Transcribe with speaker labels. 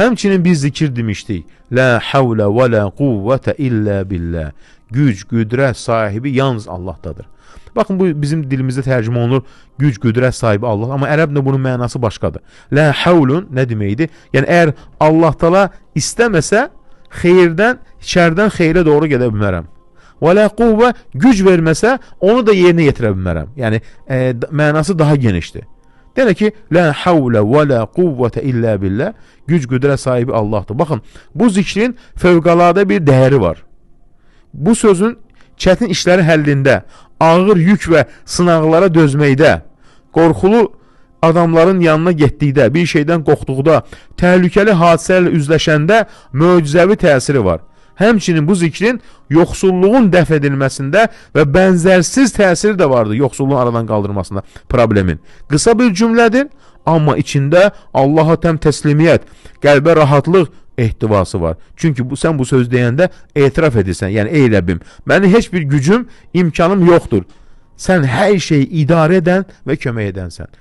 Speaker 1: Həmçinin biz zikir demişdik. La havle ve la kuvvete illa billah. Güc, qüdrət sahibi yalnız Allahdadır. Baxın, bu bizim dilimizdə tərcümə olunur, güc, qüdrət sahibi Allah. Amma ərəbdə bunun mənası başqadır. La havlun nə deməkdir? Yəni, əgər Allah Taala istəməsə, xeyirdən, şərdən xeyrə doğru gedə bilmərəm. Və la quvvə, güc verməsə, onu da yerinə yetirə bilmərəm. Yəni, mənası daha genişdir. Deyək ki, la havlə və la quvvətə illə billah, güc, qüdrət sahibi Allahdır. Baxın, bu zikrin fövqəladə bir dəyəri var. Bu sözün çətin işləri həllində, ağır yük və sınaqlara dözməkdə, qorxulu adamların yanına getdikdə, bir şeydən qorxduqda, təhlükəli hadisələrlə üzləşəndə möcüzəvi təsiri var. Həmçinin bu zikrin yoxsulluğun dəf edilməsində və bənzərsiz təsiri də vardır yoxsulluğun aradan qaldırmasında problemin. Qısa bir cümlədir, amma içində Allaha təm təslimiyyət, qəlbə rahatlıq ehtivası var. Çünki sən bu söz deyəndə etiraf edirsən, yəni ey Rəbbim, mənim heç bir gücüm, imkanım yoxdur. Sən hər şeyi idarə edən və kömək edənsən.